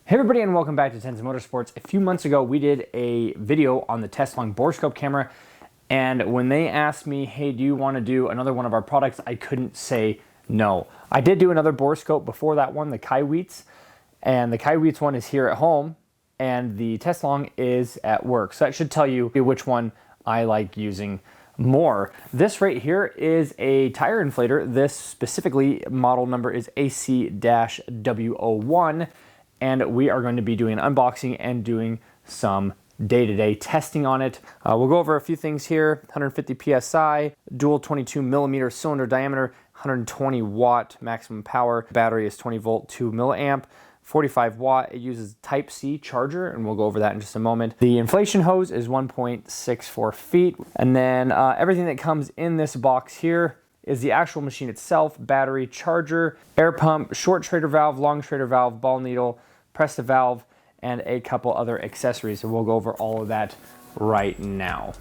Hey everybody, and welcome back to Tenza Motorsports. A few months ago we did a video on the TESLONG borescope camera, and when they asked me, hey, do you want to do another one of our products, I couldn't say no. I did do another borescope before that one, the Kaiweets, and the Kaiweets one is here at home and the TESLONG is at work, so that should tell you which one I like using more. This right here is a tire inflator. This specifically model number is AC-W01. And we are going to be doing an unboxing and doing some day-to-day testing on it. We'll go over a few things here. 150 PSI, dual 22 millimeter cylinder diameter, 120 watt maximum power. Battery is 20 volt, 2 milliamp, 45 watt. It uses Type-C charger, and we'll go over that in just a moment. The inflation hose is 1.64 feet. And then everything that comes in this box here is the actual machine itself, battery, charger, air pump, short trader valve, long trader valve, ball needle, press the valve, and a couple other accessories. So we'll go over all of that right now.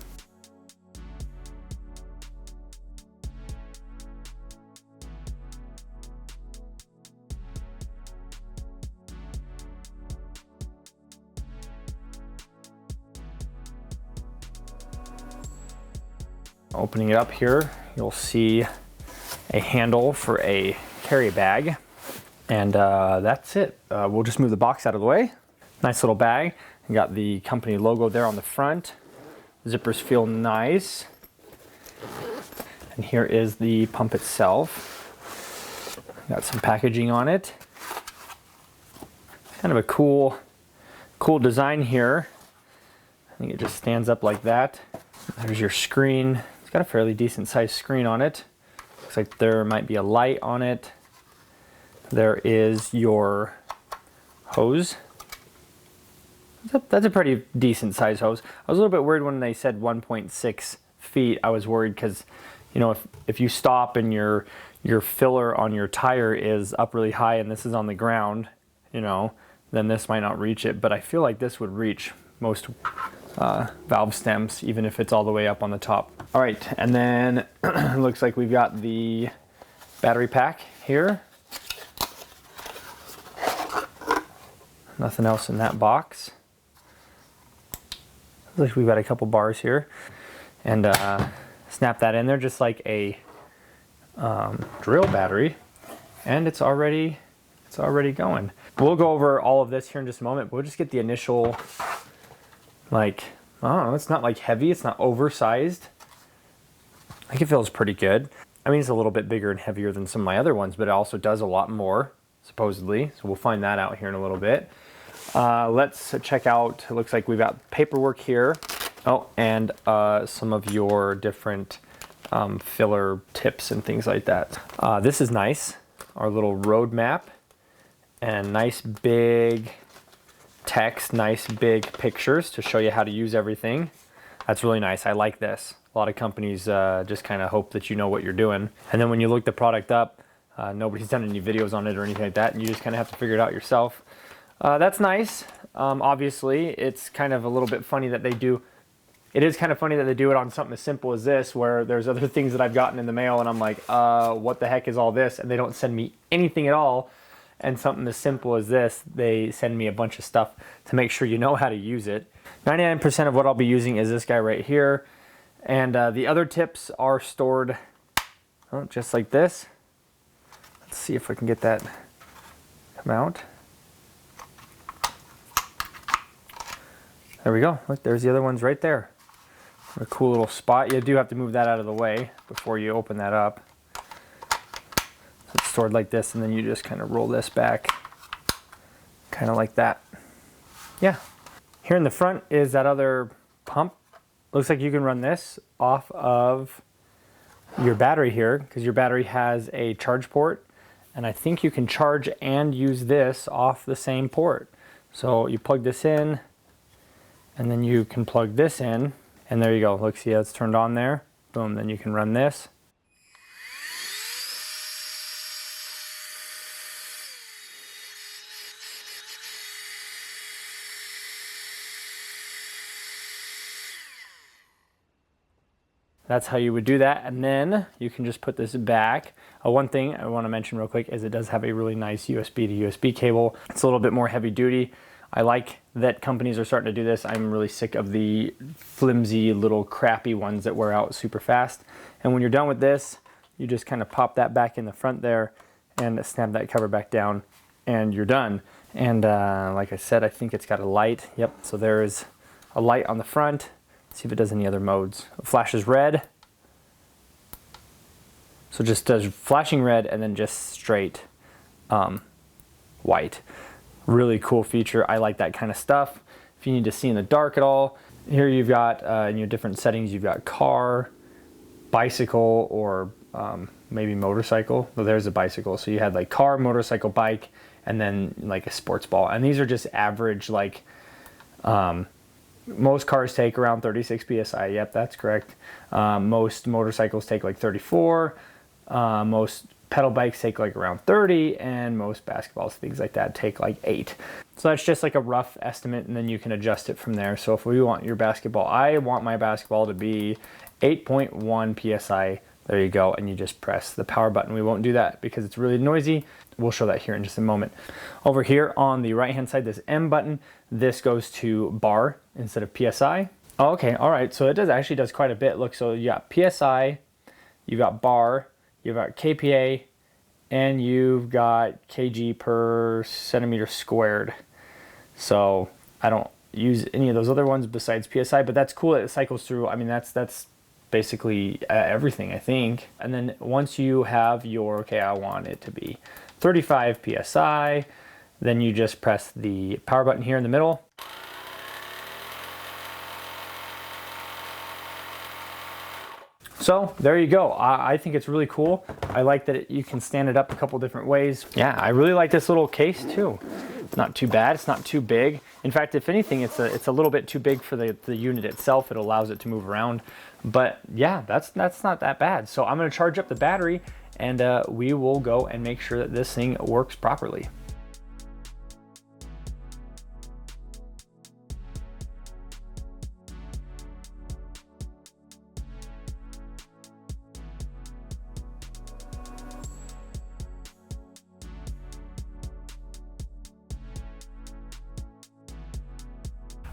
Opening it up here, you'll see a handle for a carry bag, and that's it. We'll just move the box out of the way. Nice little bag. You got the company logo there on the front. Zippers feel nice. And here is the pump itself. Got some packaging on it. Kind of a cool design here. I think it just stands up like that. There's your screen. It's got a fairly decent sized screen on it. Looks like there might be a light on it. There is your hose. That's a pretty decent sized hose. I was a little bit worried when they said 1.6 feet. I was worried because, you know, if you stop and your filler on your tire is up really high and this is on the ground, you know, then this might not reach it. But I feel like this would reach most valve stems, even if it's all the way up on the top. All right, and then it looks like we've got the battery pack here. Nothing else in that box. Looks like we've got a couple bars here, and snap that in there just like a drill battery, and it's already going. We'll go over all of this here in just a moment, but we'll just get the initial, like, I don't know, it's not like heavy, it's not oversized. I think it feels pretty good. I mean, it's a little bit bigger and heavier than some of my other ones, but it also does a lot more, supposedly. So we'll find that out here in a little bit. Let's check out, it looks like we've got paperwork here. Oh, and some of your different filler tips and things like that. This is nice, our little road map, and nice big text, nice big pictures to show you how to use everything. That's really nice. I like this. A lot of companies just kind of hope that you know what you're doing. And then when you look the product up, nobody's done any videos on it or anything like that, and you just kind of have to figure it out yourself. That's nice. Obviously, it's kind of a little bit funny that they do. It is kind of funny that they do it on something as simple as this, where there's other things that I've gotten in the mail and I'm like, what the heck is all this? And they don't send me anything at all. And something as simple as this, they send me a bunch of stuff to make sure you know how to use it. 99% of what I'll be using is this guy right here. And the other tips are stored just like this. Let's see if we can get that come out. There we go. Look, there's the other ones right there. A cool little spot. You do have to move that out of the way before you open that up. So it's stored like this, and then you just kind of roll this back, kind of like that. Yeah. Here in the front is that other pump. Looks like you can run this off of your battery here, because your battery has a charge port, and I think you can charge and use this off the same port. So you plug this in, and then you can plug this in, and there you go. Look, see how it's turned on there? Boom, then you can run this. that's how you would do that. And then you can just put this back. One thing I want to mention real quick is it does have a really nice USB to USB cable. It's a little bit more heavy duty. I like that companies are starting to do this. I'm really sick of the flimsy little crappy ones that wear out super fast. And when you're done with this, you just kind of pop that back in the front there and snap that cover back down and you're done. And like I said, I think it's got a light. Yep, so there is a light on the front. Let's see if it does any other modes. It flashes red. So just does flashing red and then just straight white. Really cool feature. I like that kind of stuff. If you need to see in the dark at all, here you've got in your different settings, you've got car, bicycle, or maybe motorcycle. Well, there's a bicycle. So you had like car, motorcycle, bike, and then like a sports ball. And these are just average, like most cars take around 36 PSI. Yep, that's correct. Most motorcycles take like 34. Most pedal bikes take like around 30, and most basketballs, things like that, take like 8. So that's just like a rough estimate, and then you can adjust it from there. So if we want your basketball, I want my basketball to be 8.1 PSI. There you go, and you just press the power button. We won't do that because it's really noisy. We'll show that here in just a moment. Over here on the right hand side, this M button, this goes to bar instead of PSI. Okay, all right, so it actually does quite a bit. Look, so you got PSI, you got bar, you've got KPA, and you've got kg per centimeter squared. So I don't use any of those other ones besides PSI, but that's cool. It cycles through. I mean, that's basically everything, I think. And then once you have your, okay, I want it to be 35 PSI, then you just press the power button here in the middle. So there you go. I think it's really cool. I like that you can stand it up a couple different ways. Yeah, I really like this little case too. Not too bad. It's not too big. In fact, if anything, it's a little bit too big for the unit itself. It allows it to move around. But yeah, that's not that bad. So I'm going to charge up the battery, and we will go and make sure that this thing works properly.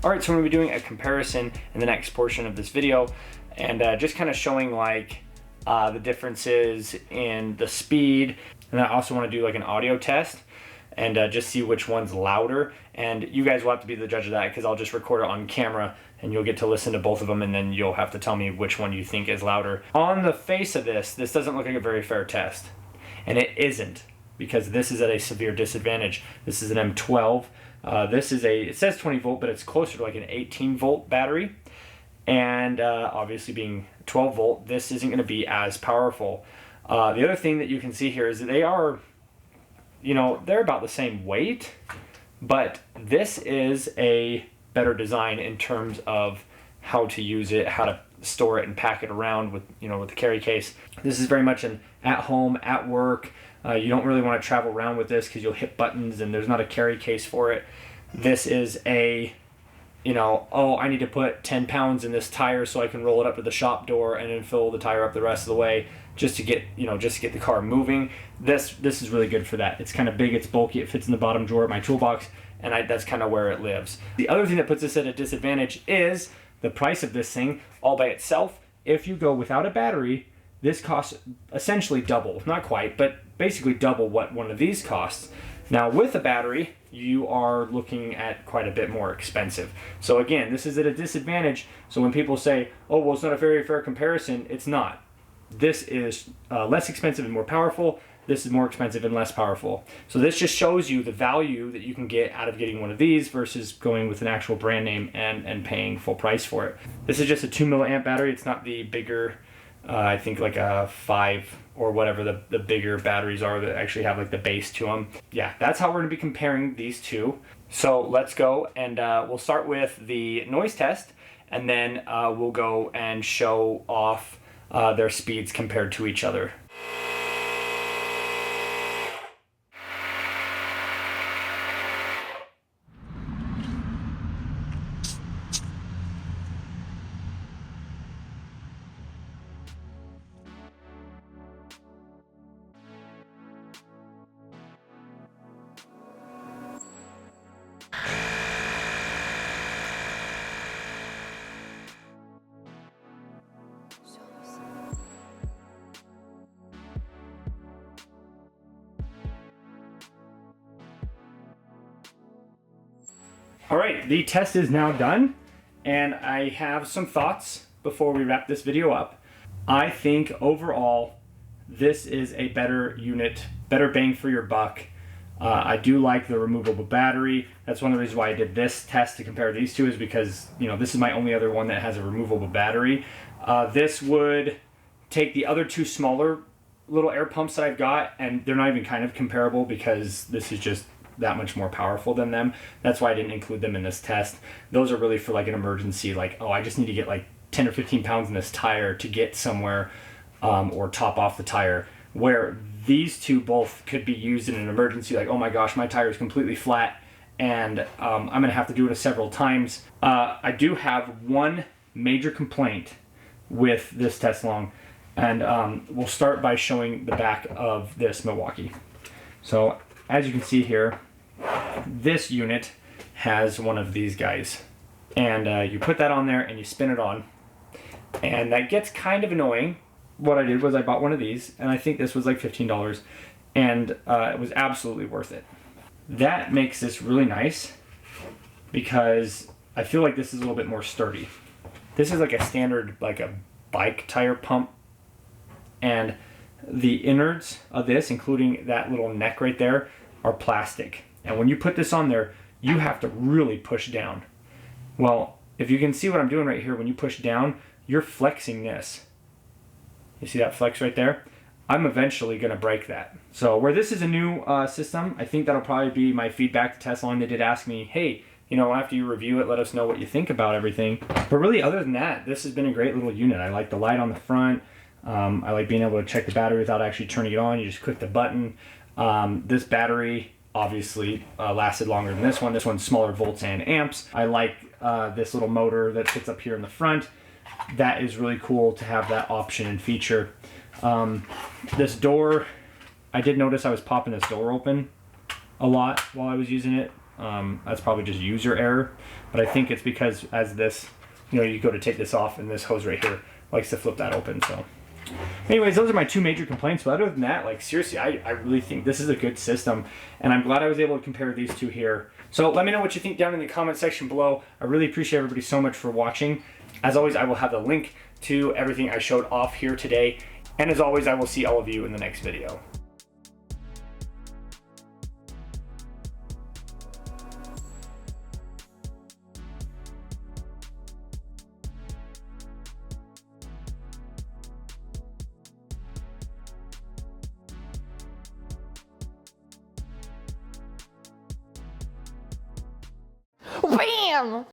All right, so I'm gonna be doing a comparison in the next portion of this video, and just kind of showing like the differences in the speed. And I also want to do like an audio test and just see which one's louder. And you guys will have to be the judge of that, because I'll just record it on camera and you'll get to listen to both of them, and then you'll have to tell me which one you think is louder. On the face of this doesn't look like a very fair test, and it isn't, because this is at a severe disadvantage. This is an M12. This is it says 20 volt, but it's closer to like an 18 volt battery. And obviously being 12 volt, this isn't going to be as powerful. The other thing that you can see here is that they are, they're about the same weight, but this is a better design in terms of how to use it, how to store it and pack it around with, with the carry case. This is very much an at home, at work. You don't really want to travel around with this because you'll hit buttons and there's not a carry case for it. This is a, oh, I need to put 10 pounds in this tire so I can roll it up to the shop door and then fill the tire up the rest of the way just to get, the car moving. This is really good for that. It's kind of big, it's bulky, it fits in the bottom drawer of my toolbox, and that's kind of where it lives. The other thing that puts this at a disadvantage is the price of this thing all by itself. If you go without a battery, this costs essentially double, not quite, but basically double what one of these costs. Now with a battery, you are looking at quite a bit more expensive. So again, this is at a disadvantage. So when people say, oh, well, it's not a very fair comparison, it's not. This is less expensive and more powerful. This is more expensive and less powerful. So this just shows you the value that you can get out of getting one of these versus going with an actual brand name and paying full price for it. This is just a 2 milliamp battery. It's not the bigger, I think like a 5 or whatever the bigger batteries are that actually have like the base to them. Yeah, that's how we're going to be comparing these two. So let's go, and we'll start with the noise test, and then we'll go and show off their speeds compared to each other. All right, the test is now done, and I have some thoughts before we wrap this video up. I think overall, this is a better unit, better bang for your buck. I do like the removable battery. That's one of the reasons why I did this test to compare these two, is because, you know, this is my only other one that has a removable battery. This would take the other two smaller little air pumps that I've got, and they're not even kind of comparable because this is just that much more powerful than them. That's why I didn't include them in this test. Those are really for like an emergency, like, oh, I just need to get like 10 or 15 pounds in this tire to get somewhere, or top off the tire. Where these two both could be used in an emergency, like, oh my gosh, my tire is completely flat and I'm gonna have to do it several times. I do have one major complaint with this TESLONG, and we'll start by showing the back of this Milwaukee. So as you can see here, this unit has one of these guys, and you put that on there and you spin it on, and that gets kind of annoying. What I did was I bought one of these, and I think this was like $15, and it was absolutely worth it. That makes this really nice because I feel like this is a little bit more sturdy. This is like a standard, like a bike tire pump, and the innards of this, including that little neck right there, are plastic. And when you put this on there, you have to really push down. Well, if you can see what I'm doing right here, when you push down, you're flexing this. You see that flex right there? I'm eventually going to break that. So where this is a new system, I think that'll probably be my feedback to TESLONG. They did ask me, hey, you know, after you review it, let us know what you think about everything. But really, other than that, this has been a great little unit. I like the light on the front. I like being able to check the battery without actually turning it on. You just click the button. This battery obviously lasted longer than this one. This one's smaller volts and amps. I like this little motor that sits up here in the front. That is really cool to have that option and feature. This door, I did notice I was popping this door open a lot while I was using it. That's probably just user error, but I think it's because as this, you know, you go to take this off and this hose right here likes to flip that open. So anyways, those are my two major complaints. But other than that, like seriously, I really think this is a good system, and I'm glad I was able to compare these two here. So let me know what you think down in the comment section below. I really appreciate everybody so much for watching. As always, I will have the link to everything I showed off here today. And as always, I will see all of you in the next video. Bam!